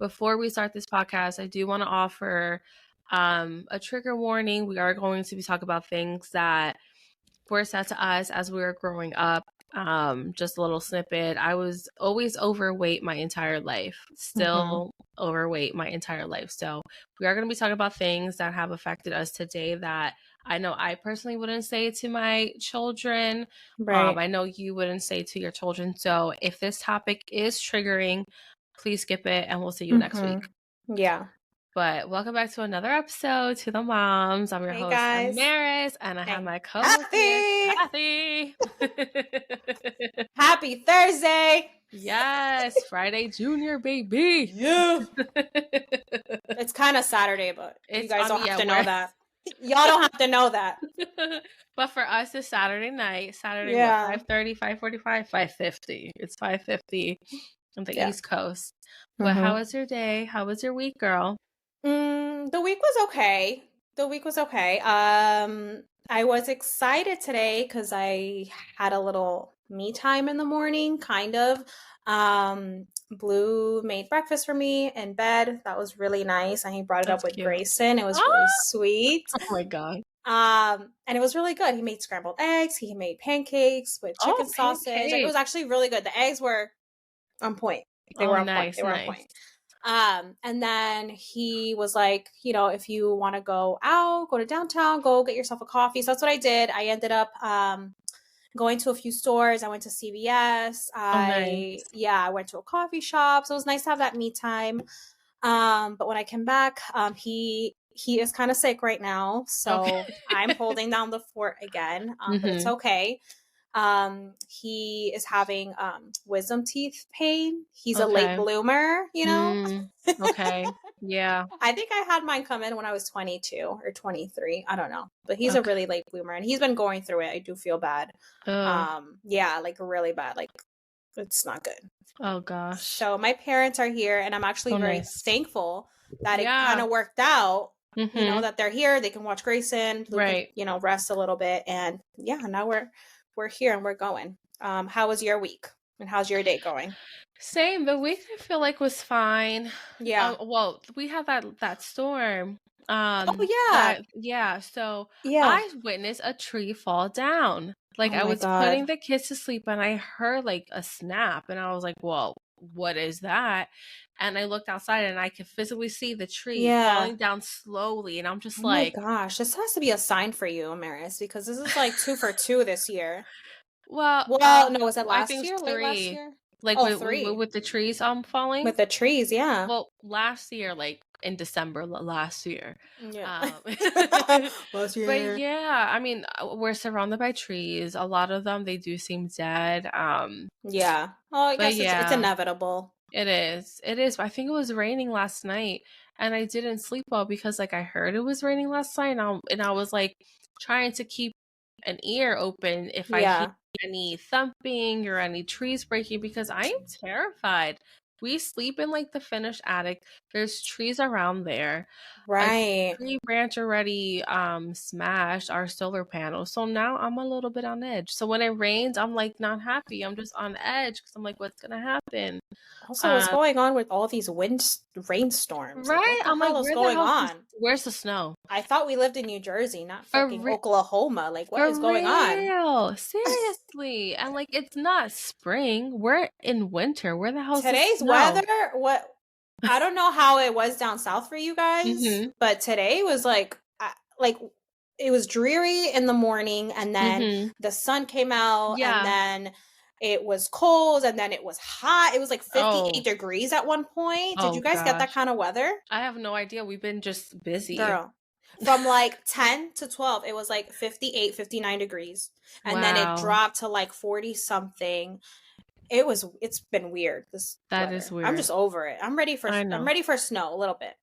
before we start this podcast, I do want to offer a trigger warning. We are going to be talking about things that were said to us as we were growing up. Just a little snippet. I was always overweight my entire life, still overweight my entire life. So we are going to be talking about things that have affected us today that I know I personally wouldn't say to my children. Right. I know you wouldn't say to your children. So if this topic is triggering, please skip it and we'll see you next week. Yeah. But welcome back to another episode to the Moms. I'm your Hey, host, guys. Amaris, and I have my co-host here, Kathy. Happy Thursday. Yes, Friday Junior, baby. Yeah. It's kind of Saturday, but you guys don't have to know that. Y'all don't have to know that. But for us, it's Saturday night. Saturday, Yeah. what, 5:30, 5:45, 5:50. It's 5:50 on the East Coast. But how was your day? How was your week, girl? The week was okay. I was excited today because I had a little me time in the morning, kind of. Blue made breakfast for me in bed. That was really nice. And he brought it up with Grayson. It was really sweet. Oh my God. And it was really good. He made scrambled eggs. He made pancakes with chicken sausage. It was actually really good. The eggs were on point. They were on point. They were on point. And then he was like, if you want to go out, go to downtown, go get yourself a coffee. So that's what I did. I ended up going to a few stores. I went to CVS. I went to a coffee shop. So it was nice to have that me time. But when I came back, he is kind of sick right now. So I'm holding down the fort again. But it's okay. He is having wisdom teeth pain. He's a late bloomer, Okay. Yeah. I think I had mine come in when I was 22 or 23. I don't know. But he's a really late bloomer and he's been going through it. I do feel bad. Like really bad. Like it's not good. Oh gosh. So my parents are here and I'm actually very thankful that it kind of worked out. That they're here. They can watch Grayson, Luke can, rest a little bit. And now we're here and we're going. How was your week and how's your day going? Same. The week I feel like was fine. Yeah. Well, we had that storm. So I witnessed a tree fall down. Like I was putting the kids to sleep and I heard like a snap and I was like, "Whoa, what is that?" And I looked outside and I could physically see the tree falling down slowly. And I'm just like, oh my gosh, this has to be a sign for you, Amaris, because this is like 2 for 2 this year. Well, no, was it last year? Late last year? Like with the trees falling? With the trees, yeah. Well, last year, like in December last year. Yeah. Last year. But yeah, I mean, we're surrounded by trees. A lot of them, they do seem dead. Yeah. Oh, I guess it's inevitable. It is. I think it was raining last night and I didn't sleep well because like I heard it was raining last night and I was like trying to keep an ear open if I hear any thumping or any trees breaking because I am terrified. We sleep in like the finished attic. There's trees around there. Right. A tree branch already smashed our solar panel. So now I'm a little bit on edge. So when it rains, I'm like not happy. I'm just on edge because I'm like, what's gonna happen? Also, what's going on with all these rainstorms? Right? Like, what the hell is going on? Where's the snow? I thought we lived in New Jersey, not fucking Oklahoma. Like, what is going on? Seriously. And like, it's not spring. We're in winter. Where the hell is today's the snow? Weather? What? I don't know how it was down south for you guys, but today was like it was dreary in the morning, and then the sun came out, and then it was cold, and then it was hot. It was like 58 degrees at one point. Did you guys get that kind of weather? I have no idea. We've been just busy. Girl. From like 10 to 12, it was like 58, 59 degrees. And then it dropped to like 40 something. It's been weird. That is weird. I'm just over it. I'm ready for snow a little bit.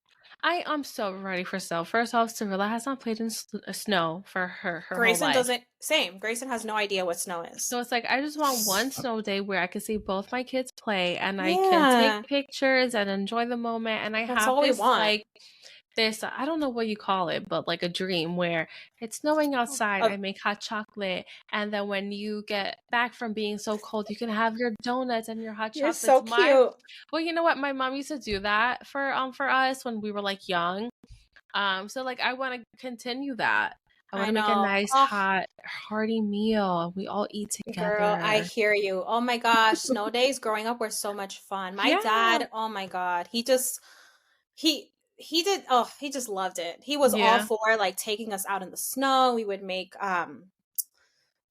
I am so ready for snow. First off, Cirilla has not played in snow for her Grayson whole life. doesn't. Same. Grayson has no idea what snow is. So it's like I just want one snow day where I can see both my kids play and I can take pictures and enjoy the moment. And I have this like this, I don't know what you call it, but like a dream where it's snowing outside. I make hot chocolate. And then when you get back from being so cold, you can have your donuts and your hot chocolates. You're so cute. Well, you know what? My mom used to do that for us when we were like young. So like I want to continue that. I want to make a nice, hot, hearty meal. We all eat together. Girl, I hear you. Oh my gosh, snow days growing up were so much fun. My dad, oh my God, he just loved it. He was all for like taking us out in the snow. We would make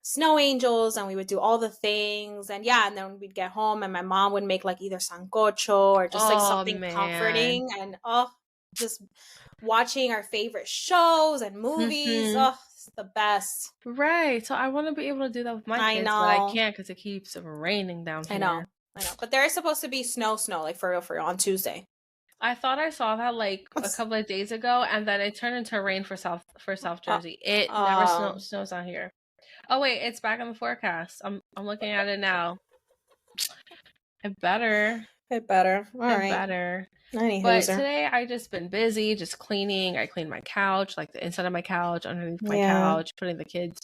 snow angels and we would do all the things, and then we'd get home and my mom would make like either sancocho or just like something comforting, and just watching our favorite shows and movies. It's the best. Right. So I want to be able to do that with my kids, but I can't because it keeps raining down here. I know. But there is supposed to be snow, like for real, on Tuesday. I thought I saw that like a couple of days ago, and then it turned into rain for South Jersey. It never snows out here. Oh wait, it's back on the forecast. I'm looking at it now. It better. All right. Better. But today I just been busy, just cleaning. I cleaned my couch, like the inside of my couch, underneath my couch, putting the kids'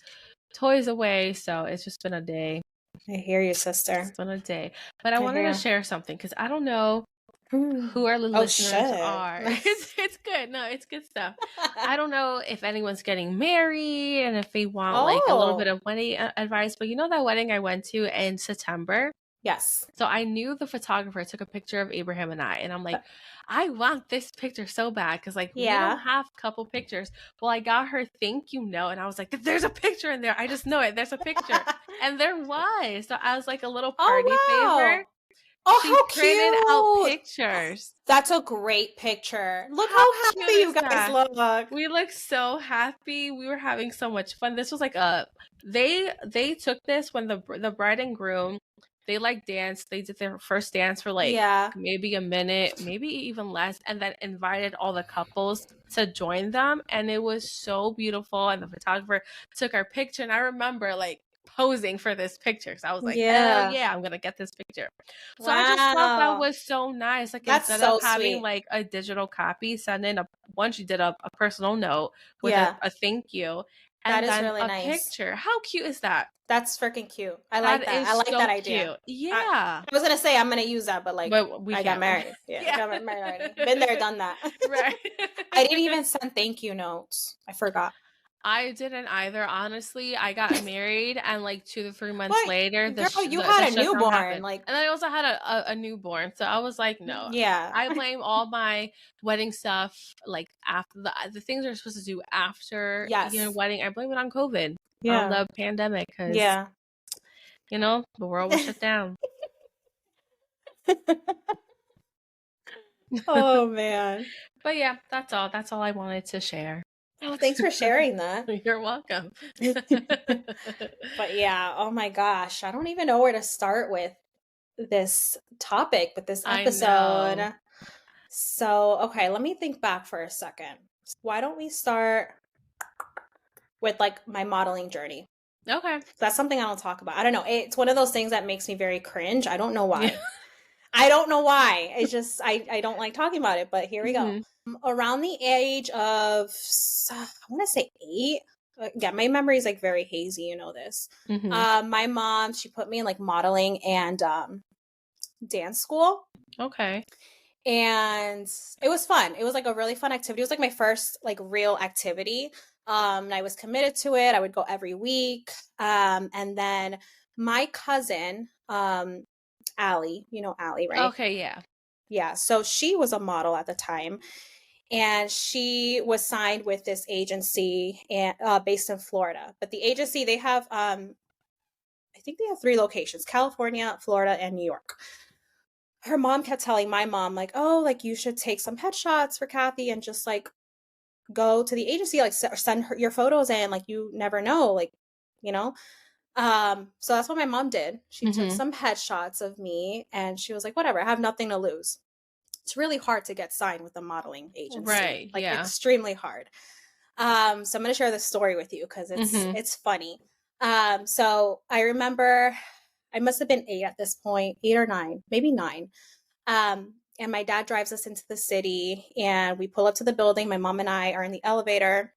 toys away. So it's just been a day. I hear you, sister. It's been a day. But I wanted to share something because I don't know who our listeners are. It's good. No, it's good stuff. I don't know if anyone's getting married and if they want like a little bit of wedding advice. But you know that wedding I went to in September? Yes. So I knew the photographer took a picture of Abraham and I, and I'm like, I want this picture so bad because like we don't have a couple pictures. Well, I got her thank you note, and I was like, there's a picture in there. I just know it. There's a picture, and there was. So I was like a little party favor. She how printed cute. Out pictures. That's a great picture. Look how happy you guys look. We look so happy. We were having so much fun. This was like they took this when the bride and groom, they like danced. They did their first dance for like maybe a minute, maybe even less, and then invited all the couples to join them. And it was so beautiful. And the photographer took our picture. And I remember like posing for this picture. So I was like, hell yeah, I'm gonna get this picture. So I just thought that was so nice. Like instead of having like a digital copy, send in she did a personal note with a thank you. And that is really nice. Picture. How cute is that? That's freaking cute. I like that. I like that idea. Cute. Yeah. I was gonna say I'm gonna use that, but I got married. I got married already. Been there, done that. Right. I didn't even send thank you notes. I forgot. I didn't either. Honestly, I got married, and like 2 to 3 months later, you had a newborn, and I also had a newborn. So I was like, no. Yeah. I blame all my wedding stuff, like after the things they're supposed to do after wedding. I blame it on COVID, on the pandemic, because the world was shut down. Oh man. But yeah, that's all. That's all I wanted to share. Oh, thanks for sharing that. You're welcome. But yeah, oh my gosh, I don't even know where to start with this topic, with this episode. So, okay, let me think back for a second. Why don't we start with like my modeling journey? Okay. That's something I don't talk about. I don't know. It's one of those things that makes me very cringe. I don't know why. I don't know why. It's just, I don't like talking about it, but here we go. Around the age of, I want to say 8. Yeah, my memory is like very hazy. You know this. My mom, she put me in like modeling and dance school. Okay. And it was fun. It was like a really fun activity. It was like my first like real activity. And I was committed to it. I would go every week. And then my cousin, Allie, you know Allie, right? Okay, yeah. Yeah, so she was a model at the time, and she was signed with this agency based in Florida. But the agency, they have, I think they have 3 locations: California, Florida, and New York. Her mom kept telling my mom, like, oh, like you should take some headshots for Kathy and just like go to the agency, like send her your photos in, like you never know, like, you know. So that's what my mom did. She took some headshots of me, and she was like, whatever, I have nothing to lose. It's really hard to get signed with a modeling agency. Right. Like extremely hard. So I'm going to share this story with you because it's funny. So I remember I must have been 8 at this point, 8 or 9, maybe 9. and my dad drives us into the city, and we pull up to the building. My mom and I are in the elevator,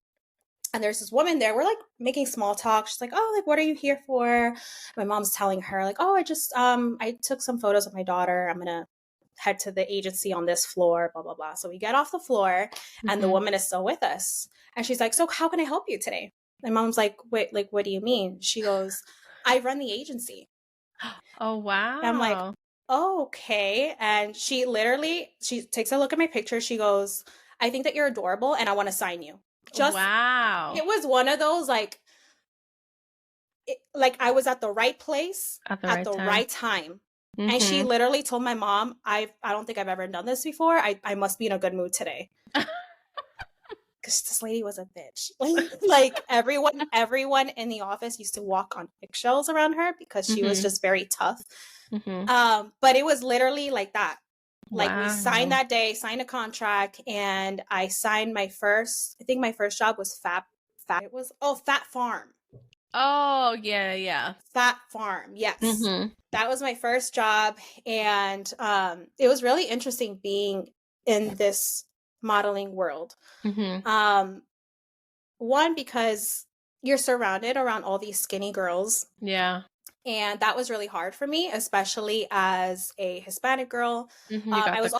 and there's this woman there. We're like making small talk. She's like, oh, like, what are you here for? My mom's telling her like, oh, I just, I took some photos of my daughter. I'm going to head to the agency on this floor, blah, blah, blah. So we get off the floor, and the woman is still with us. And she's like, so how can I help you today? My mom's like, wait, like, what do you mean? She goes, I run the agency. Oh, wow. And I'm like, oh, okay. And she takes a look at my picture. She goes, I think that you're adorable and I want to sign you. Wow. It was one of those like I was at the right place at the right time. Mm-hmm. And she literally told my mom, I don't think I've ever done this before. I must be in a good mood today. Because this lady was a bitch. Like everyone in the office used to walk on eggshells around her because she was just very tough. But it was literally like that. Like we signed that day, signed a contract, and I signed I think my first job was Fat Farm. Oh, yeah. Fat Farm, yes. That was my first job, and it was really interesting being in this modeling world. One, because you're surrounded around all these skinny girls. Yeah. And that was really hard for me, especially as a Hispanic girl. I was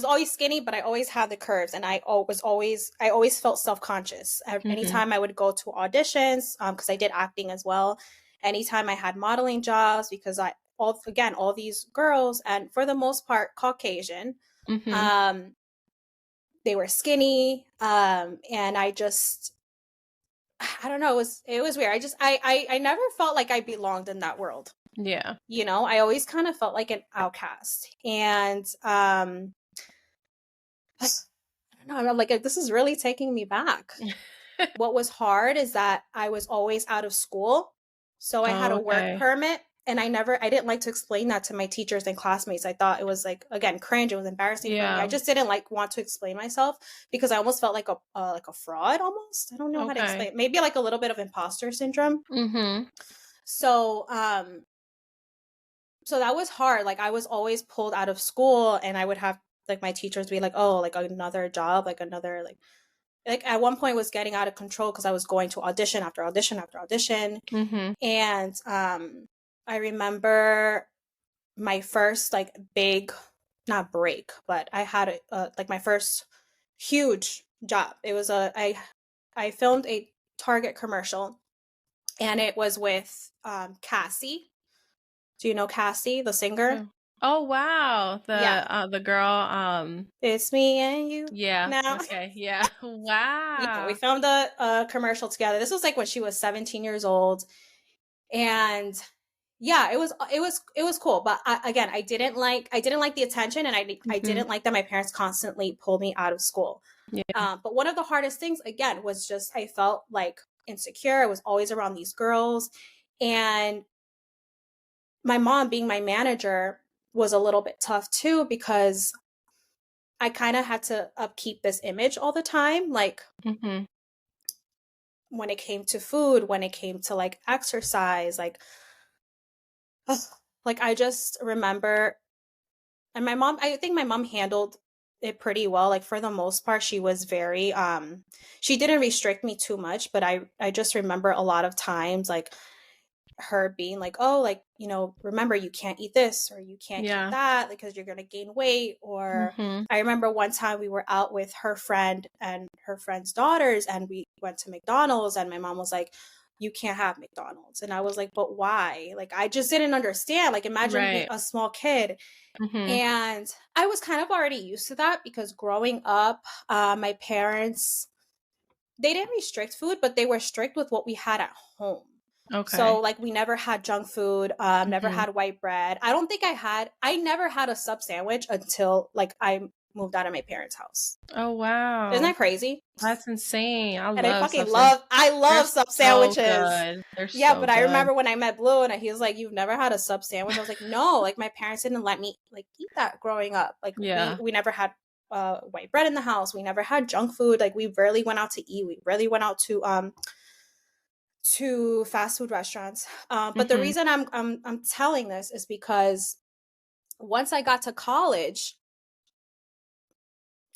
always skinny, but I always had the curves, and I always felt self-conscious. Anytime I would go to auditions, because I did acting as well. Anytime I had modeling jobs, because all these girls, and for the most part Caucasian, they were skinny, and I don't know. It was weird. I never felt like I belonged in that world. Yeah. You know, I always kind of felt like an outcast. And I don't know. I'm like, this is really taking me back. What was hard is that I was always out of school. So I had a work permit, and I didn't like to explain that to my teachers and classmates. I thought it was like, again, cringe. It was embarrassing for me. I just didn't want to explain myself because I almost felt like a fraud almost. I don't know how to explain it. Maybe like a little bit of imposter syndrome. So, so that was hard. Like I was always pulled out of school, and I would have like my teachers be like, oh, like another job, like another, like at one point was getting out of control because I was going to audition after audition after audition. And I remember my first like big, not break, but I had like my first huge job. It was I filmed a Target commercial, and it was with Cassie. Do you know Cassie, the singer? Oh wow, the girl. It's me and you. Yeah. Now. Okay. Yeah. Wow. Yeah, we filmed a commercial together. This was like when she was 17 years old, and yeah, it was cool. But I didn't like the attention, and I didn't like that my parents constantly pulled me out of school. Yeah. But one of the hardest things, again, was just I felt like insecure. I was always around these girls, and my mom being my manager was a little bit tough too, because I kind of had to upkeep this image all the time. Like when it came to food, when it came to like exercise, like I just remember, and I think my mom handled it pretty well. Like for the most part, she was very, she didn't restrict me too much, but I just remember a lot of times like her being like, oh, like, you know, remember you can't eat this or you can't eat that because you're going to gain weight. Or I remember one time we were out with her friend and her friend's daughters, and we went to McDonald's, and my mom was like, you can't have McDonald's. And I was like, but why? Like, I just didn't understand. Like, imagine being a small kid. And I was kind of already used to that because growing up, my parents, they didn't restrict food, but they were strict with what we had at home. Okay. So like we never had junk food, never had white bread. I never had a sub sandwich until like I moved out of my parents' house. Oh wow. Isn't that crazy? That's insane. I love sub sandwiches. So they're so but I remember when I met Blue and he was like, you've never had a sub sandwich? I was like, no, like my parents didn't let me like eat that growing up. Like we never had white bread in the house. We never had junk food. Like we rarely went out to eat. We rarely went out to fast food restaurants. But the reason I'm telling this is because once I got to college,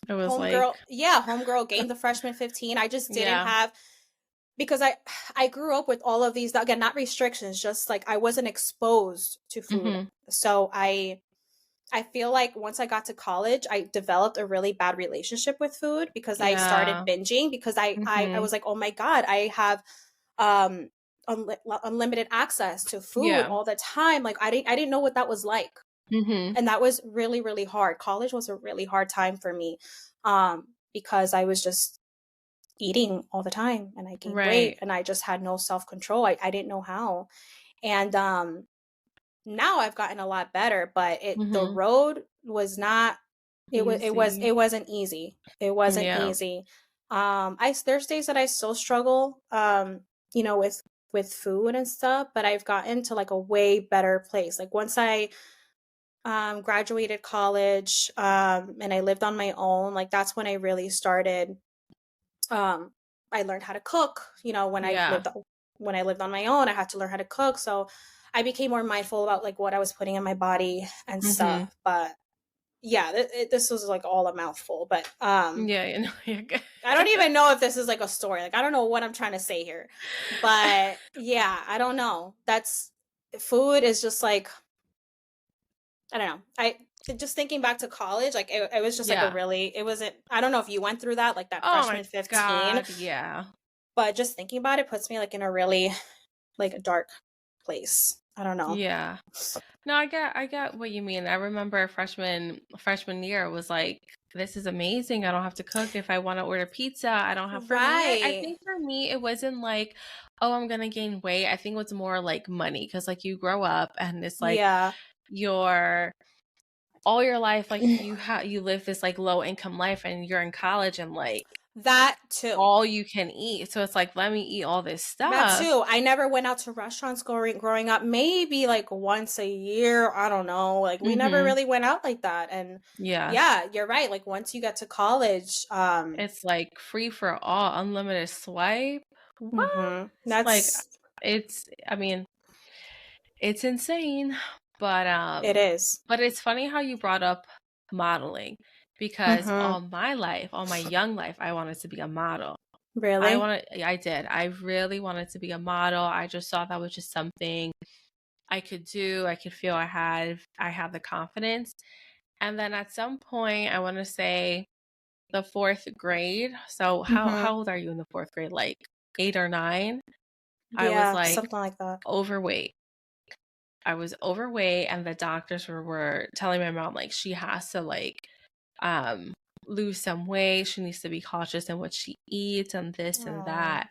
it was homegirl gained the freshman 15. I just didn't have, because I grew up with all of these, again, not restrictions, just like I wasn't exposed to food. So I feel like once I got to college, I developed a really bad relationship with food because I started binging, because I was like, oh my God, I have unlimited access to food all the time. Like I didn't know what that was like. And that was really, really hard. College was a really hard time for me, because I was just eating all the time and I gained weight and I just had no self-control. I didn't know how. And now I've gotten a lot better, but the road was not, it wasn't easy. It wasn't easy. There's days that I still struggle, with food and stuff, but I've gotten to like a way better place. Like once I graduated college, and I lived on my own, like that's when I really started, I learned how to cook. When I lived on my own, I had to learn how to cook. So I became more mindful about like what I was putting in my body and stuff. But yeah, this was like all a mouthful, but you're good. I don't even know if this is like a story. Like I don't know what I'm trying to say here, but yeah, I don't know. Food is just like, I don't know. I just thinking back to college, like it was just like it wasn't, I don't know if you went through that, like that freshman 15. God, yeah. But just thinking about it puts me like in a really like a dark place. I don't know. Yeah. No, I get what you mean. I remember freshman year was like, this is amazing. I don't have to cook. If I want to order pizza, I don't have. I think for me, it wasn't like, oh, I'm gonna gain weight. I think it was more like money, because like you grow up and it's like all your life, like you live this like low income life, and you're in college and like that too, all you can eat. So it's like, let me eat all this stuff. That too. I never went out to restaurants growing up. Maybe like once a year. I don't know. Like we never really went out like that. And yeah, you're right. Like once you get to college, it's like free for all, unlimited swipe. What? That's like, I mean, it's insane, but it is. But it's funny how you brought up modeling, because all my young life, I wanted to be a model. Really? I did. I really wanted to be a model. I just thought that was just something I could do. I could feel I had the confidence. And then at some point, I want to say the 4th grade. So how old are you in the 4th grade? Like 8 or 9? Yeah, I was like something like that. Overweight. I was overweight, and the doctors were telling my mom like she has to like lose some weight. She needs to be cautious in what she eats and this and that.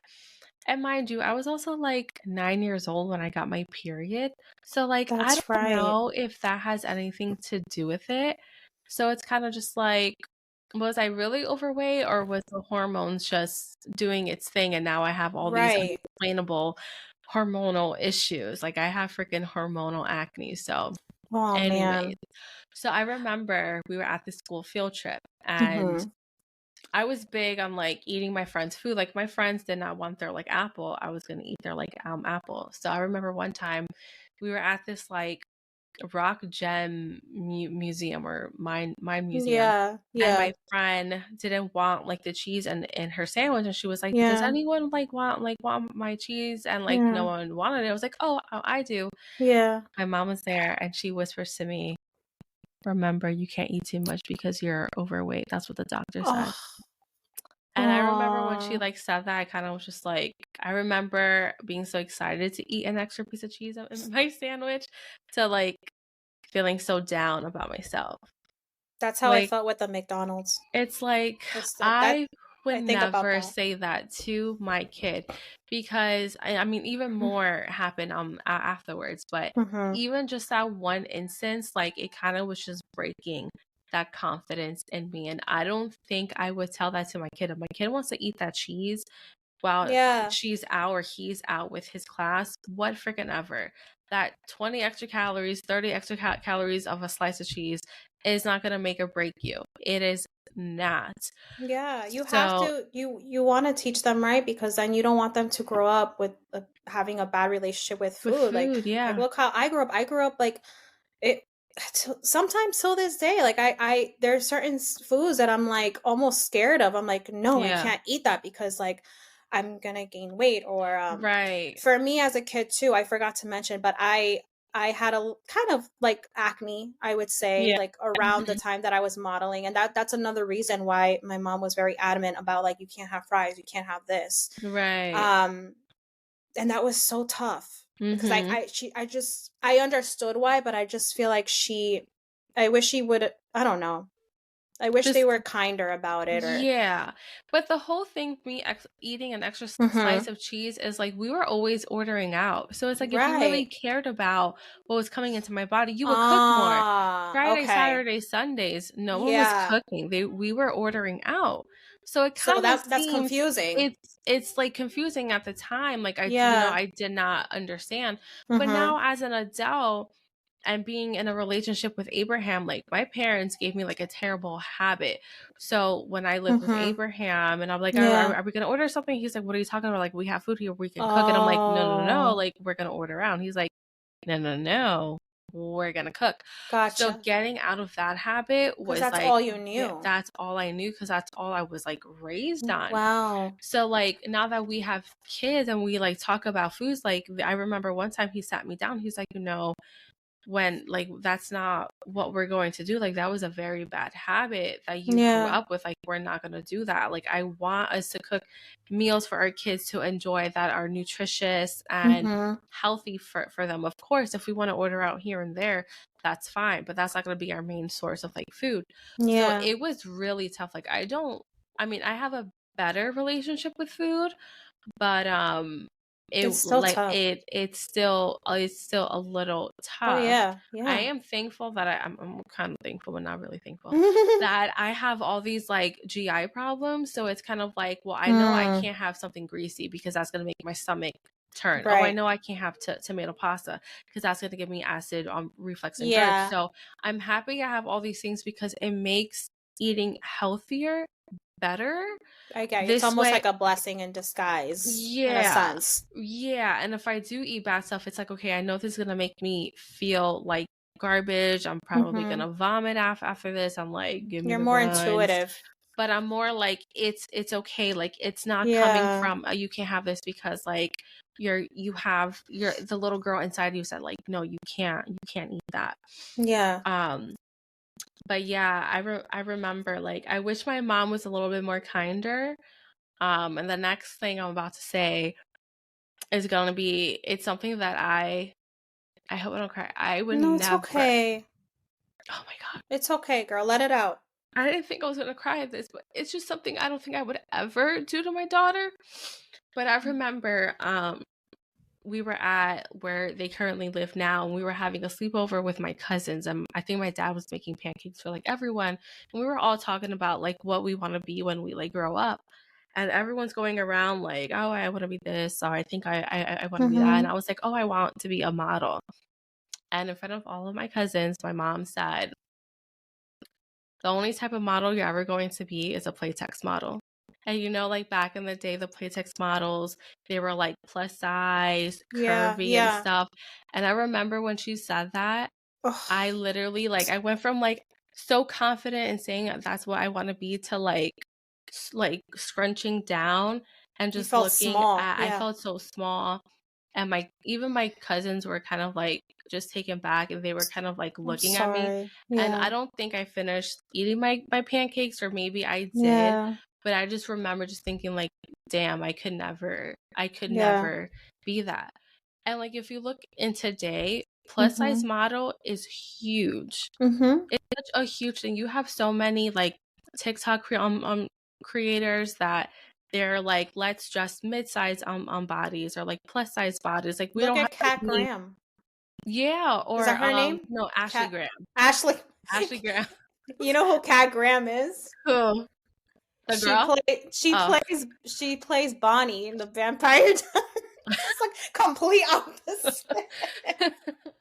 And mind you, I was also like 9 years old when I got my period. So like I don't know if that has anything to do with it. So it's kind of just like, was I really overweight, or was the hormones just doing its thing, and now I have all these unexplainable hormonal issues? Like I have freaking hormonal acne. So anyways, so I remember we were at the school field trip, and I was big on like eating my friends' food. Like my friends did not want their like apple. I was going to eat their like apple. So I remember one time we were at this like rock gem museum, or mine museum. And my friend didn't want like the cheese in her sandwich, and she was like, does anyone want my cheese? And like no one wanted it. I was like, oh, I do. My mom was there, and she whispers to me, remember, you can't eat too much because you're overweight. That's what the doctor said. And I remember when she like said that, I kind of was just like, I remember being so excited to eat an extra piece of cheese in my sandwich, to like feeling so down about myself. That's how I felt with the McDonald's. It's like, I would never say that to my kid, because I mean, even more happened afterwards, but even just that one instance, like it kind of was just breaking that confidence in me. And I don't think I would tell that to my kid. If my kid wants to eat that cheese while she's out or he's out with his class, what freaking ever. That 20 extra calories, 30 extra calories of a slice of cheese is not going to make or break you. It is not. Yeah, you have to, you want to teach them, right? Because then you don't want them to grow up with having a bad relationship with food. Like look how I grew up. I grew up like sometimes till this day, like I there's certain foods that I'm like almost scared of. I'm like, no, I can't eat that because like I'm gonna gain weight. Or for me as a kid too, I forgot to mention, but I had a kind of like acne, I would say, like around the time that I was modeling. And that's another reason why my mom was very adamant about like, you can't have fries, you can't have this. And that was so tough because I understood why, but I just feel like I wish she would, I don't know. I wish they were kinder about it. But the whole thing for me eating an extra slice of cheese is like we were always ordering out. So it's like if you really cared about what was coming into my body, you would cook more. Friday, Saturday, Sundays, no one was cooking. We were ordering out. So it kind of that's confusing. It's like confusing at the time. Like I did not understand. But now as an adult, and being in a relationship with Abraham, like my parents gave me like a terrible habit. So when I lived with Abraham and I'm like, are we going to order something? He's like, what are you talking about? Like, we have food here, we can cook. And I'm like, no. Like, we're going to order out. And he's like, no, we're going to cook. Gotcha. So getting out of that habit was that's like, all you knew. That's all I knew because that's all I was like raised on. Wow. So like now that we have kids and we like talk about foods, like I remember one time he sat me down. He's like, when like that's not what we're going to do, like that was a very bad habit that you grew up with, like we're not going to do that. Like I want us to cook meals for our kids to enjoy that are nutritious and healthy for them. Of course, if we want to order out here and there, that's fine, but that's not going to be our main source of like food. So it was really tough. Like I have a better relationship with food, but it's still tough. It's still a little tough. I am thankful that I'm kind of thankful, but not really thankful that I have all these like GI problems. So it's kind of like, well, I know I can't have something greasy because that's going to make my stomach turn. Oh, I know I can't have tomato pasta because that's going to give me acid reflux and GERD. So I'm happy I have all these things because it makes eating healthier better. I get you. It's almost like a blessing in disguise in a sense. And if I do eat bad stuff, it's like, okay, I know this is going to make me feel like garbage. I'm probably going to vomit after this. I'm like, give me You're more intuitive. But I'm more like, it's okay. Like it's not coming from, you can't have this because like the little girl inside you said like, no, you can't eat that. But yeah, I remember like I wish my mom was a little bit more kinder. And the next thing I'm about to say is gonna be, it's something that I hope I don't cry. I would never. It's okay. Oh my God. It's okay, girl. Let it out. I didn't think I was gonna cry at this, but it's just something I don't think I would ever do to my daughter. But I remember we were at where they currently live now, and we were having a sleepover with my cousins, and I think my dad was making pancakes for like everyone, and we were all talking about like what we want to be when we like grow up, and everyone's going around like, oh, I want to be this, or I think I want to be that, and I was like, oh, I want to be a model. And in front of all of my cousins, my mom said, the only type of model you're ever going to be is a Playtex model. And like back in the day, the Playtex models, they were like plus size, curvy and stuff. And I remember when she said that, I literally like, I went from like so confident in saying that's what I want to be to like scrunching down and just looking at, I felt so small. And even my cousins were kind of like just taken back, and they were kind of like looking at me. And I don't think I finished eating my pancakes, or maybe I did. But I just remember just thinking like, damn, I could never be that. And like, if you look in today, plus size model is huge. It's such a huge thing. You have so many like TikTok creators that they're like, let's just mid-size bodies, or like plus size bodies. Like we look don't at have Kat Graham. Or is that her name? No, Ashley Graham. Ashley Graham. You know who Kat Graham is? Who? She plays Bonnie in the Vampire Diaries. It's like complete opposite.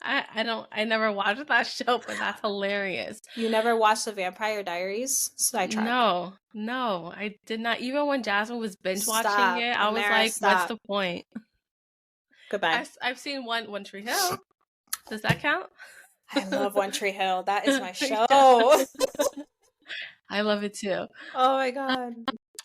I never watched that show, but that's hilarious. You never watched the Vampire Diaries? Sidetrack. No, I did not. Even when Jasmine was binge watching it, I was like, what's the point? Goodbye. I've seen One Tree Hill. Does that count? I love One Tree Hill. That is my show. I love it too. Oh my god.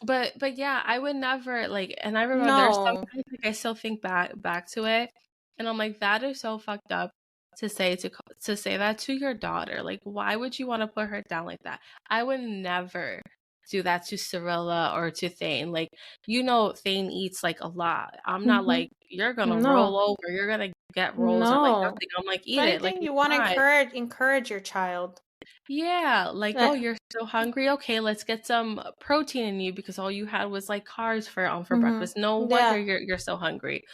But yeah, I would never like, and I remember there's sometimes like I still think back to it, and I'm like, that is so fucked up to say that to your daughter. Like, why would you want to put her down like that? I would never do that to Cirilla or to Thane. Like, Thane eats like a lot. I'm not like, you're gonna roll over, you're gonna get rolls or like nothing. I'm like, eat it. Like, you want to encourage your child. Yeah, like, oh, you're so hungry. Okay, let's get some protein in you because all you had was like carbs for breakfast. No wonder you're so hungry.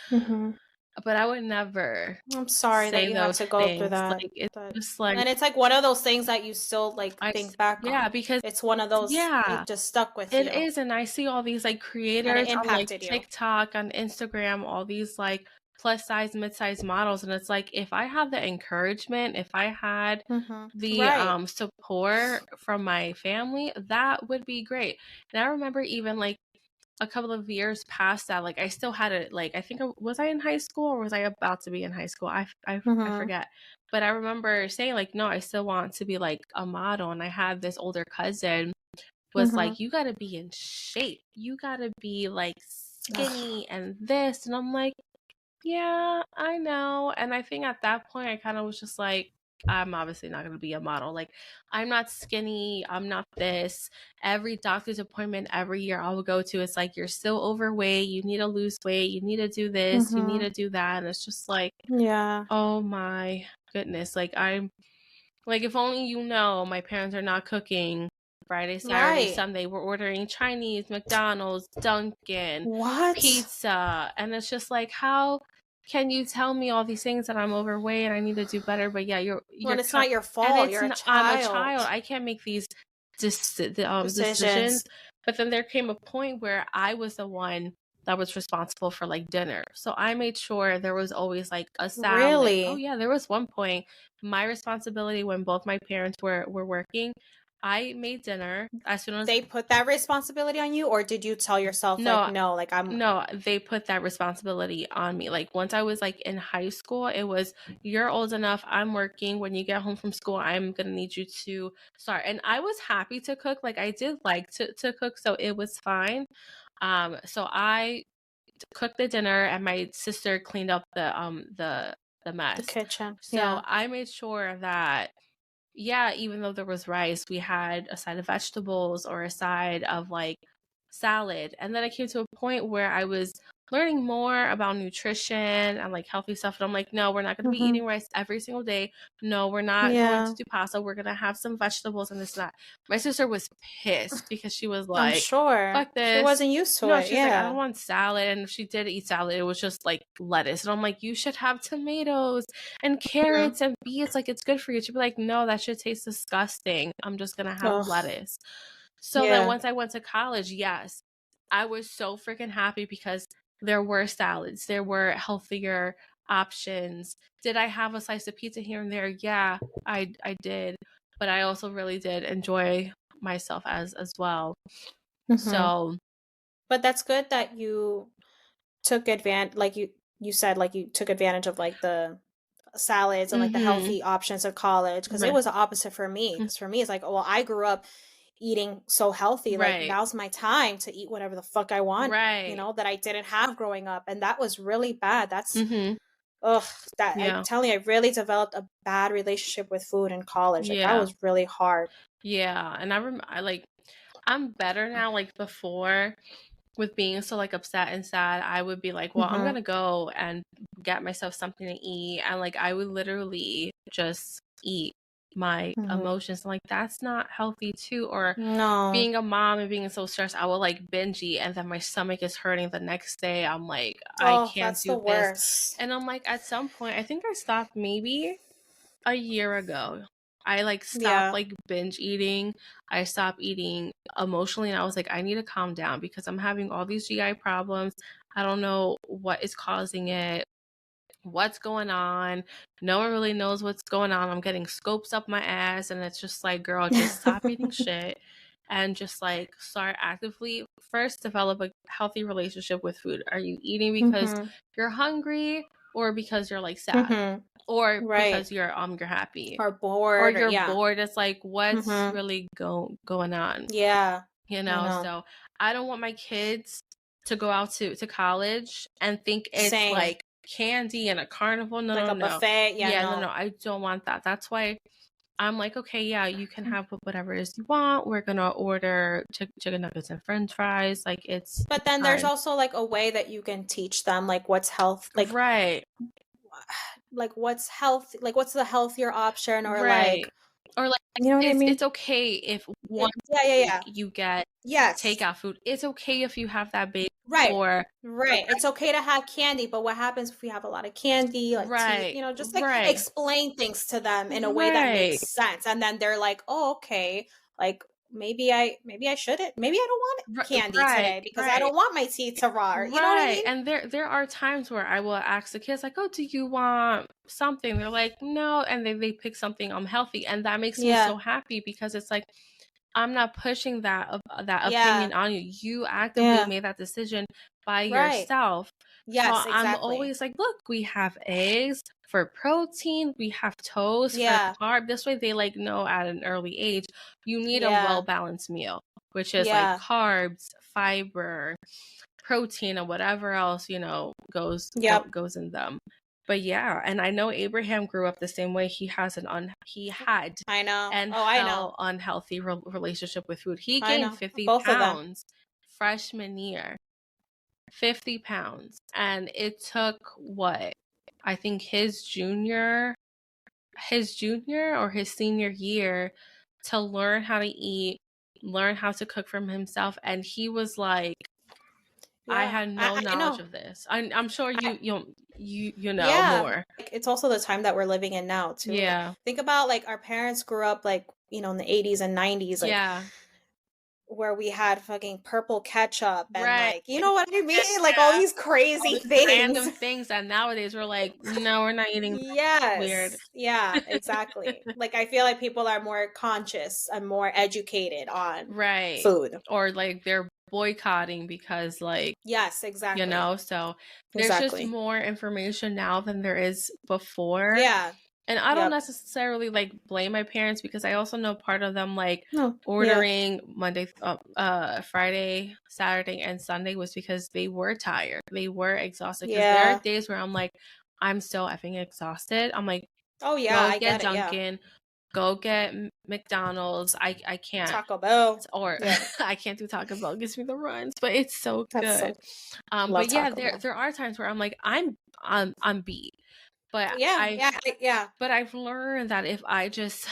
But I would never. I'm sorry that you have to go through that. Like, it's just like, and it's like one of those things that you still like think back on. Yeah, because it's one of those. It just stuck with you. It is, and I see all these like creators on like TikTok, on Instagram, all these like plus size, mid-size models, and it's like, if I had the encouragement, if I had the support from my family, that would be great. And I remember even like a couple of years past that, like I still had it, like I think was I in high school or was I about to be in high school? I forget. But I remember saying like, no, I still want to be like a model. And I had this older cousin was like, you gotta be in shape. You gotta be like skinny and this. And I'm like, yeah, I know. And I think at that point I kind of was just like, I'm obviously not going to be a model. Like, I'm not skinny. I'm not this. Every doctor's appointment every year I will go to, it's like, you're still overweight. You need to lose weight. You need to do this. You need to do that. And it's just like, oh my goodness. Like, I'm like, if only my parents are not cooking Friday, Saturday, Sunday. We're ordering Chinese, McDonald's, Dunkin', pizza. And it's just like, how can you tell me all these things that I'm overweight and I need to do better? But yeah, you're when it's not your fault. You're a child. I'm a child. I can't make these decisions. But then there came a point where I was the one that was responsible for like dinner. So I made sure there was always like a salad. Really? Oh yeah, there was one point, my responsibility when both my parents were working, I made dinner as soon as they put that responsibility on you, or did you tell yourself no, they put that responsibility on me. Like once I was like in high school, it was, you're old enough, I'm working, when you get home from school, I'm gonna need you to start. And I was happy to cook. Like I did like to cook, so it was fine. So I cooked the dinner and my sister cleaned up the mess, the kitchen. So I made sure that even though there was rice, we had a side of vegetables or a side of like salad. And then I came to a point where I was learning more about nutrition and like healthy stuff. And I'm like, no, we're not going to be eating rice every single day. No, we're not going to do pasta. We're going to have some vegetables and this and that. My sister was pissed because she was like, I'm sure. Fuck this. She wasn't used to it. She's like, I don't want salad. And if she did eat salad, it was just like lettuce. And I'm like, you should have tomatoes and carrots and beets. Like, it's good for you. She'd be like, no, that should taste disgusting. I'm just going to have lettuce. So then once I went to college, yes, I was so freaking happy because there were salads. There were healthier options. Did I have a slice of pizza here and there? Yeah, I did. But I also really did enjoy myself as well. So, but that's good that you took advantage, like you said, like you took advantage of like the salads and like the healthy options of college, because it was the opposite for me. Because for me, it's like, well, I grew up eating so healthy, like now's my time to eat whatever the fuck I want, that I didn't have growing up, and that was really bad. That's I'm telling you, I really developed a bad relationship with food in college. Like that was really hard. And I'm better now. Like before, with being so like upset and sad, I would be like, well, I'm gonna go and get myself something to eat, and like I would literally just eat my emotions. I'm like, that's not healthy too. Or being a mom and being so stressed, I will like binge eat, and then my stomach is hurting the next day. I'm like, I can't do this. And I'm like, at some point, I think I stopped maybe a year ago. I like stopped like binge eating. I stopped eating emotionally, and I was like, I need to calm down because I'm having all these GI problems. I don't know what is causing it, what's going on. No one really knows what's going on. I'm getting scopes up my ass, and it's just like, girl, just stop eating shit and just like start actively first develop a healthy relationship with food. Are you eating because you're hungry or because you're like sad? or because you're happy or bored or you're bored. It's like, what's really going on? Yeah. You know, so I don't want my kids to go out to college and think it's like candy and a carnival. No, like no, a buffet. no, I don't want that. That's why I'm like, okay, yeah, you can have whatever it is you want. We're gonna order chicken nuggets and French fries. Like it's. But then there's also like a way that you can teach them like what's health, like like what's health, like what's the healthier option, or like you know what I mean? It's okay if one you get takeout food. It's okay if you have that big right. It's okay to have candy, but what happens if we have a lot of candy, like tea, you know, just like explain things to them in a way that makes sense, and then they're like, oh, okay, like maybe I shouldn't, maybe I don't want candy today because I don't want my teeth to rot. You know what I mean? And there are times where I will ask the kids like, oh, do you want something? They're like, no, and they pick something unhealthy, and that makes me so happy because it's like, I'm not pushing that opinion on you. You actively made that decision by yourself. Yes, so exactly. I'm always like, look, we have eggs for protein, we have toast for carb. This way they like know at an early age you need a well-balanced meal, which is like carbs, fiber, protein, and whatever else, you know, goes in them. But yeah, and I know Abraham grew up the same way. He had unhealthy relationship with food. He gained 50 pounds freshman year. 50 pounds. And it took what? I think his junior or his senior year to learn how to eat, learn how to cook for himself. And he was like, I had no knowledge of this. I'm sure you know more. Like, it's also the time that we're living in now too. Yeah. Like, think about like our parents grew up like, you know, in the 80s and 90s, like where we had fucking purple ketchup and like, you know what I mean? Like all these crazy things. Random things that natodays we're like, no, we're not eating that. Weird. Yeah, exactly. Like I feel like people are more conscious and more educated on food. Or like they're boycotting because like, yes, exactly. You know, so there's just more information now than there is before. Yeah. And I don't necessarily like blame my parents because I also know part of them like ordering Monday, Friday, Saturday, and Sunday was because they were tired. They were exhausted. Because there are days where I'm like, I'm so effing exhausted. I'm like, oh yeah, go get Dunkin', go get McDonald's. I can't. Taco Bell. Or I can't do Taco Bell. It gives me the runs, but it's so good. But yeah, there are times where I'm like, I'm beat. But but I've learned that if I just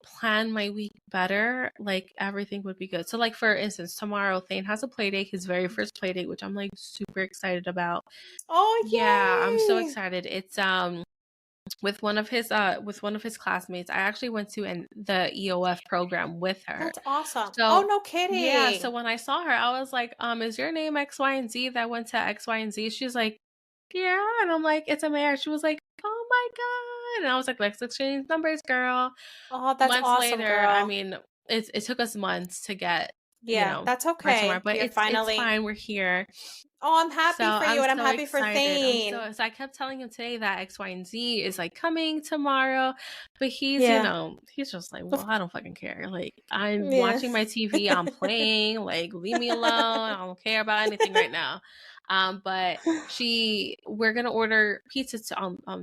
plan my week better, like everything would be good. So like for instance, tomorrow Thane has a play date, his very first play date, which I'm like super excited about. Oh yeah, I'm so excited. It's with one of his classmates. I actually went to the EOF program with her. That's awesome. So, oh no kidding. Yeah, so when I saw her, I was like, is your name X, Y, and Z that went to X, Y, and Z? She's like, yeah, and I'm like, it's Amaris. She was like, oh my god, and I was like, let's exchange numbers, girl. Oh, that's months awesome, later, girl. I mean, it took us months to get, you know, that's okay. But it's fine. We're here. Oh, I'm happy for you, and I'm happy for Thane. So I kept telling him today that X, Y, and Z is like coming tomorrow, but he's, you know, he's just like, well, I don't fucking care. Like, I'm watching my TV, I'm playing, like, leave me alone. I don't care about anything right now. But we're gonna order pizza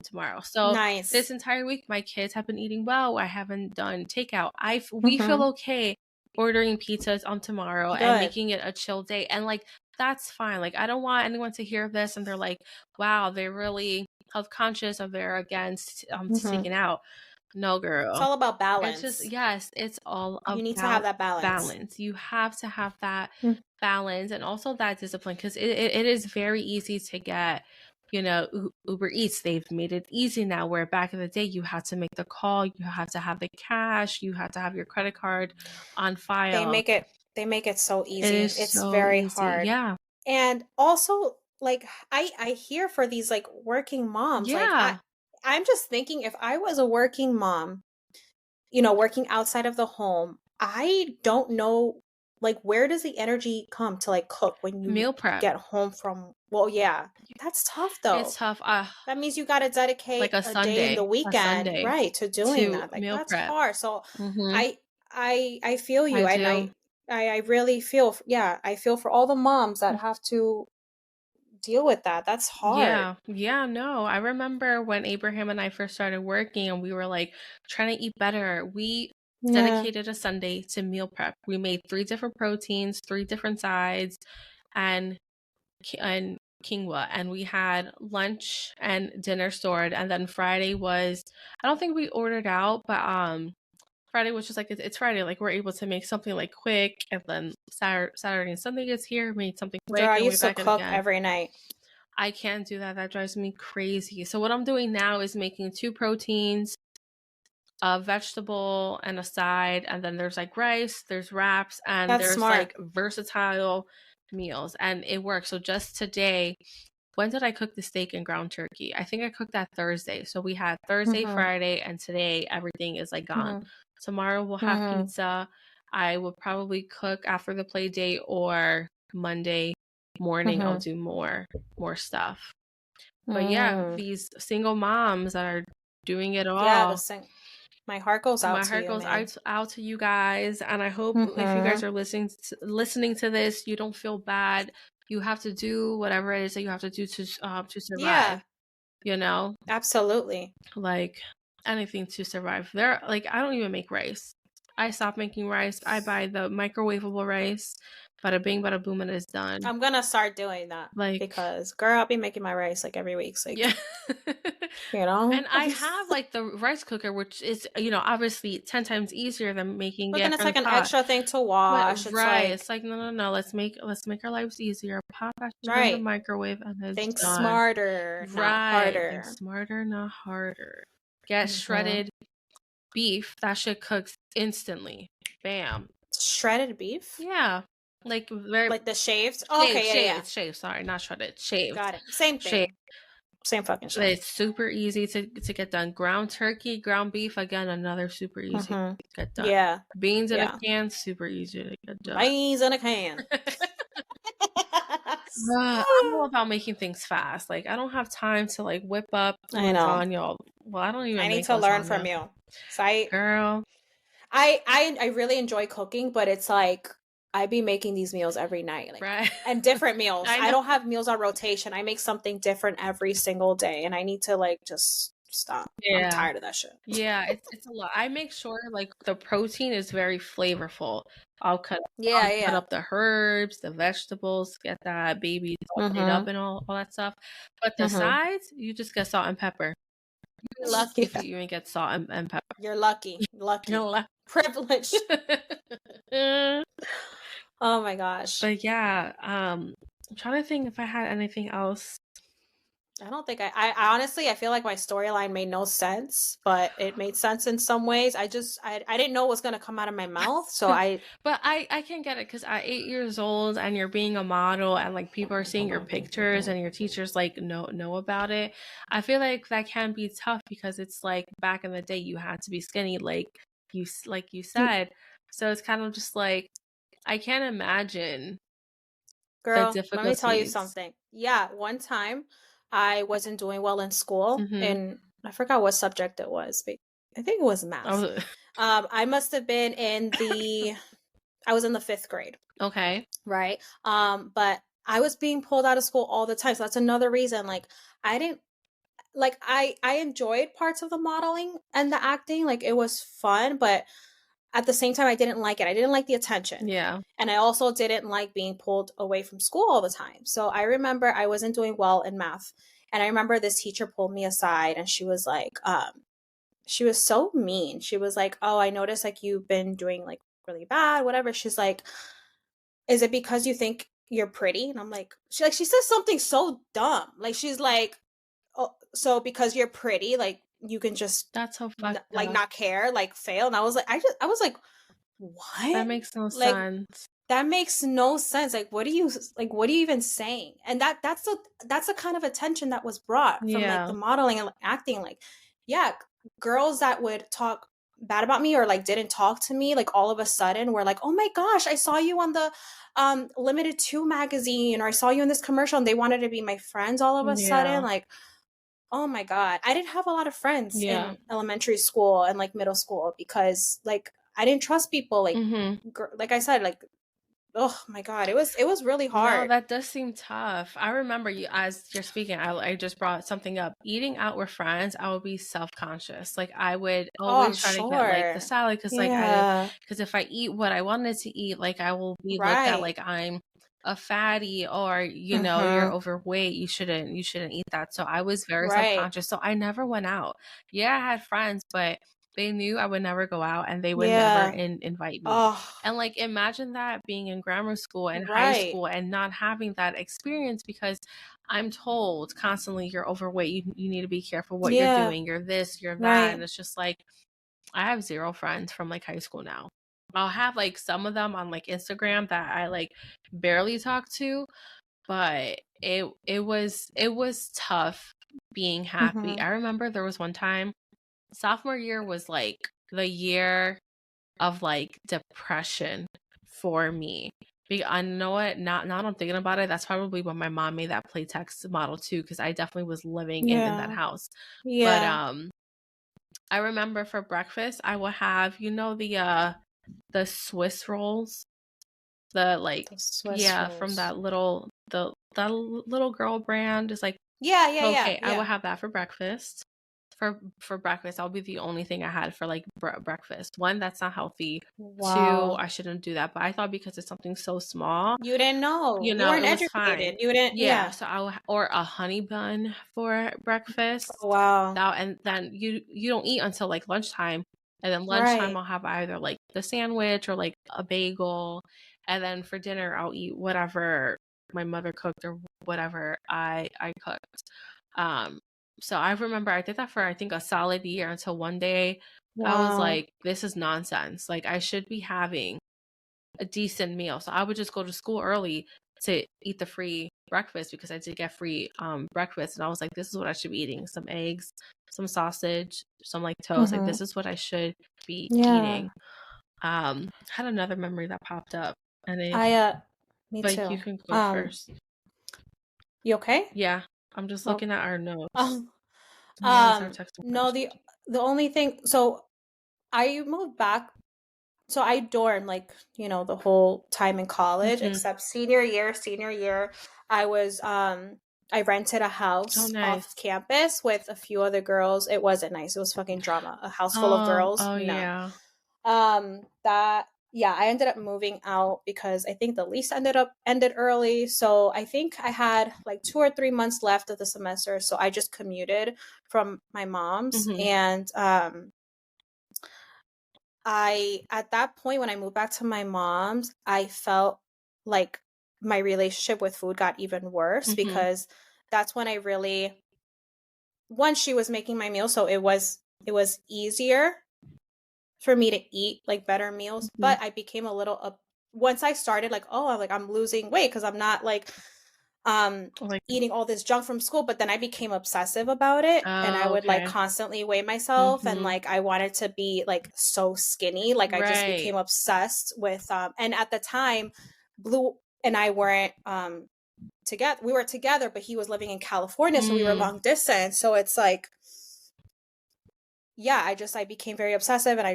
tomorrow. So this entire week, my kids have been eating well. I haven't done takeout. We feel okay ordering pizzas on tomorrow and making it a chill day, and like that's fine. Like I don't want anyone to hear this and they're like, wow, they're really health conscious or they're against taking out. No, girl. It's all about balance. It's just, it's all about you need to have that balance. You have to have that balance and also that discipline, because it is very easy to get, you know, Uber Eats. They've made it easy now, where back in the day you had to make the call, you had to have the cash, you had to have your credit card on file. They make it so easy. It's so very hard. Yeah. And also, like, I hear for these like working moms, like I'm just thinking, if I was a working mom, you know, working outside of the home, I don't know like, where does the energy come to like cook when you meal prep get home from? Well, yeah, that's tough though. It's tough. That means you got to dedicate like a day in the weekend, right, to doing that. Like, meal that's prep. hard. So Mm-hmm. I feel you, I and do. I really feel, yeah, I feel for all the moms that have to deal with that. That's hard. Yeah, no. I remember when Abraham and I first started working and we were like trying to eat better. We dedicated a Sunday to meal prep. We made 3 different proteins, 3 different sides, and quinoa, and we had lunch and dinner stored. And then Friday was, I don't think we ordered out, but Friday was just like, it's Friday, like we're able to make something like quick, and then Saturday and Sunday gets here, made something quick. Girl, I and used we to back cook again. every night. I can't do that. That drives me crazy. So what I'm doing now is making 2 proteins, a vegetable and a side, and then there's like rice, there's wraps, and That's there's smart. like versatile meals, and it works. So just today, when did I cook the steak and ground turkey? I think I cooked that Thursday. So we had Thursday, Friday, and today everything is like gone. Tomorrow we'll have pizza. I will probably cook after the play date, or Monday morning I'll do more stuff. But yeah, these single moms that are doing it all. Yeah, my heart goes out to you. My heart goes out to you guys, and I hope if you guys are listening to this, you don't feel bad. You have to do whatever it is that you have to do to survive. Yeah. You know? Absolutely. Like anything to survive. There, like, I don't even make rice. I stopped making rice. I buy the microwavable rice. Bada bing, bada boom, and it's done. I'm gonna start doing that, like, because girl, I'll be making my rice like every week. Like, yeah, you know. And I have like the rice cooker, which is, you know, obviously 10 times easier than making. But then it's like an extra thing to wash. But, right? It's like no. Let's make our lives easier. Pop that in the microwave and it's think done. Smarter, not harder. Think smarter, not harder. Get shredded beef. That shit cooks instantly. Bam. Shredded beef? Yeah. Like the shaved? Okay, shaved. Sorry, not shredded. Shaved. Got it. Same thing. Shaved. Same fucking shit. It's super easy to get done. Ground turkey, ground beef, again, another super easy to get done. Yeah. Beans in a can, super easy to get done. Beans in a can. I'm all about making things fast. Like, I don't have time to like whip up lasagna. Well, I don't even. I need to learn from you. So girl, I really enjoy cooking, but it's like I be making these meals every night, like, right? And different meals. I don't have meals on rotation. I make something different every single day, and I need to like just stop. Yeah. I'm tired of that shit. Yeah, it's a lot. I make sure like the protein is very flavorful. I'll cut up the herbs, the vegetables, get that baby sauteed up and all that stuff. But the sides, you just get salt and pepper. You're lucky if you even get salt and pepper. You're lucky. Privileged. Oh my gosh. But yeah, I'm trying to think if I had anything else. I don't think I honestly, I feel like my storyline made no sense, but it made sense in some ways. I didn't know what was going to come out of my mouth. So but I can get it, because at 8 years old and you're being a model and like people are seeing your pictures and your teachers like know about it. I feel like that can be tough, because it's like back in the day you had to be skinny, like you said. So it's kind of just like, I can't imagine. Girl, let me tell you something. Yeah, one time I wasn't doing well in school, and I forgot what subject it was, but I think it was math. I must have been I was in the 5th grade. Okay. Right. But I was being pulled out of school all the time. So that's another reason. Like, I enjoyed parts of the modeling and the acting. Like, it was fun, but at the same time, I didn't like it. I didn't like the attention. Yeah. And I also didn't like being pulled away from school all the time. So I remember I wasn't doing well in math. And I remember this teacher pulled me aside and she was like, she was so mean. She was like, oh, I noticed like you've been doing like really bad, whatever. She's like, is it because you think you're pretty? And I'm like, she says something so dumb. Like, she's like, oh, so because you're pretty, like, you can just that's so fucked like up. Not care, like fail. And I was like, I was like, what? That makes no sense. That makes no sense. Like, what are you even saying? And that's the kind of attention that was brought from like the modeling and acting. Like, yeah, girls that would talk bad about me or like didn't talk to me, like all of a sudden were like, oh my gosh, I saw you on the Limited 2 magazine, or I saw you in this commercial, and they wanted to be my friends all of a sudden. Like, oh my God. I didn't have a lot of friends in elementary school and like middle school because like I didn't trust people. Like, like I said, like, oh my God, it was really hard. No, that does seem tough. I remember you, as you're speaking, I just brought something up. Eating out with friends, I would be self-conscious. Like I would always try to get like the salad because because if I eat what I wanted to eat, like I will be looked at like I'm a fatty, or you know, you're overweight, you shouldn't eat that. So I was very self-conscious. So I never went out. Yeah, I had friends, but they knew I would never go out, and they would never invite me. And like, imagine that being in grammar school and high school and not having that experience, because I'm told constantly, you're overweight, you need to be careful what you're doing, you're this, you're that. And it's just like, I have 0 friends from like high school now. I'll have like some of them on like Instagram that I like barely talk to, but it was tough being happy. I remember there was one time, sophomore year was like the year of like depression for me. I know what, now I'm thinking about it, that's probably when my mom made that Playtex model too, because I definitely was living in that house. But I remember for breakfast I will have, you know, the Swiss rolls, the like rolls. From that little that little girl brand is like I will have that for breakfast. For breakfast, that'll be the only thing I had for like breakfast. 1, that's not healthy. 2, I shouldn't do that. But I thought because it's something so small, you didn't know, you know, weren't it was educated. fine. You didn't, So I will, or a honey bun for breakfast. And then you don't eat until like lunchtime, and then lunchtime I'll have either like the sandwich or like a bagel, and then for dinner I'll eat whatever my mother cooked or whatever I cooked. So I remember I did that for I think a solid year, until one day I was like, this is nonsense. Like I should be having a decent meal. So I would just go to school early to eat the free breakfast, because I did get free breakfast, and I was like, this is what I should be eating: some eggs, some sausage, some like toast. Like this is what I should be eating. Had another memory that popped up, and me too. You can go first. You okay? Yeah, I'm just looking at our notes. No, the only thing, so I moved back, so I dormed like, you know, the whole time in college, except senior year I was I rented a house off campus with a few other girls. It wasn't nice. It was fucking drama. A house full of girls. I ended up moving out because I think the lease ended early. So I think I had like 2 or 3 months left of the semester. So I just commuted from my mom's. And at that point, when I moved back to my mom's, I felt like my relationship with food got even worse, because that's when I really, once she was making my meal, so it was easier for me to eat like better meals. But I became a little once I started like, I'm losing weight because I'm not like eating all this junk from school. But then I became obsessive about it, and I would like constantly weigh myself, and like I wanted to be like so skinny. Like I just became obsessed with and at the time, Blue and I weren't together. We were together, but he was living in California, so we were long distance. So it's like, I became very obsessive, and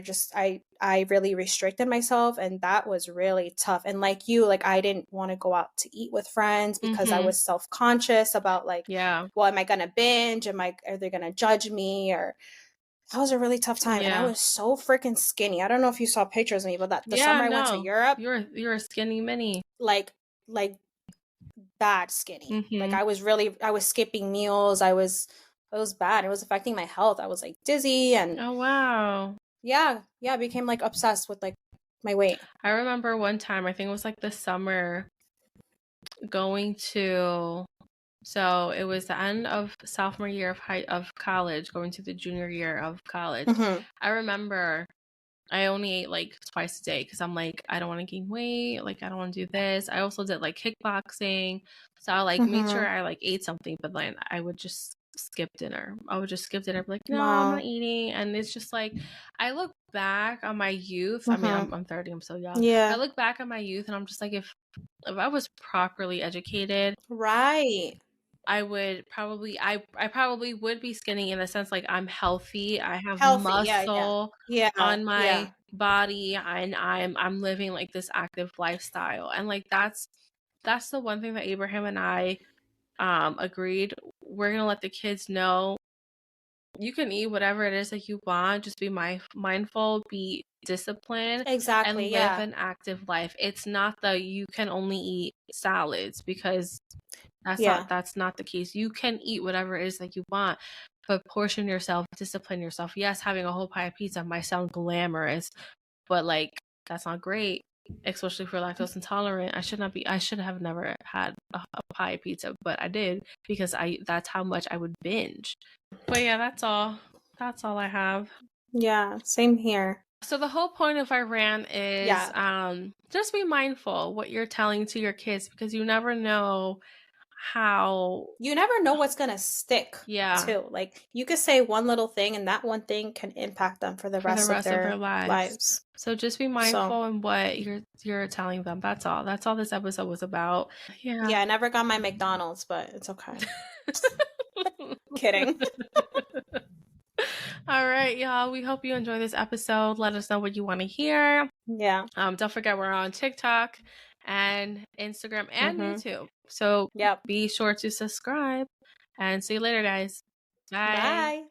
I really restricted myself, and that was really tough. And like you, like I didn't want to go out to eat with friends because I was self-conscious about like, well, am I gonna binge? Are they gonna judge me? Or that was a really tough time. And I was so freaking skinny. I don't know if you saw pictures of me, but the summer I went to Europe, you're a skinny mini, like bad skinny. Like I was skipping meals. It was bad. It was affecting my health. I was like dizzy, and I became like obsessed with like my weight. I remember one time, I think it was like the summer, going to, so it was the end of sophomore year of college, going to the junior year of college. I remember I only ate like twice a day because I'm like, I don't want to gain weight. Like, I don't want to do this. I also did like kickboxing. So I like made sure I like ate something, but then I would just skip dinner. I would just skip dinner, be like, no, I'm not eating. And it's just like, I look back on my youth. I mean, I'm 30, I'm so young. Yeah. I look back on my youth and I'm just like, if I was properly educated, right, I would probably I probably would be skinny in the sense like I'm healthy. I have muscle on my body, and I'm living like this active lifestyle. And like that's the one thing that Abraham and I agreed. We're gonna let the kids know you can eat whatever it is that you want. Just be mindful, be disciplined, exactly, and live an active life. It's not that you can only eat salads, because that's not the case. You can eat whatever it is that you want, but portion yourself, discipline yourself. Yes, having a whole pie of pizza might sound glamorous, but like that's not great, especially for lactose intolerant. I should have never had a pie of pizza, but I did, because that's how much I would binge. But yeah, that's all I have. Yeah, same here. So the whole point of our rant is just be mindful what you're telling to your kids, because you never know what's gonna stick. Too. Like, you could say one little thing and that one thing can impact them for the rest of their lives. So just be mindful in what you're telling them. That's all this episode was about. Yeah, I never got my McDonald's, but it's okay. Kidding. All right, y'all, we hope you enjoy this episode. Let us know what you want to hear. Yeah. Don't forget, we're on TikTok and Instagram and YouTube. So be sure to subscribe, and see you later, guys. Bye.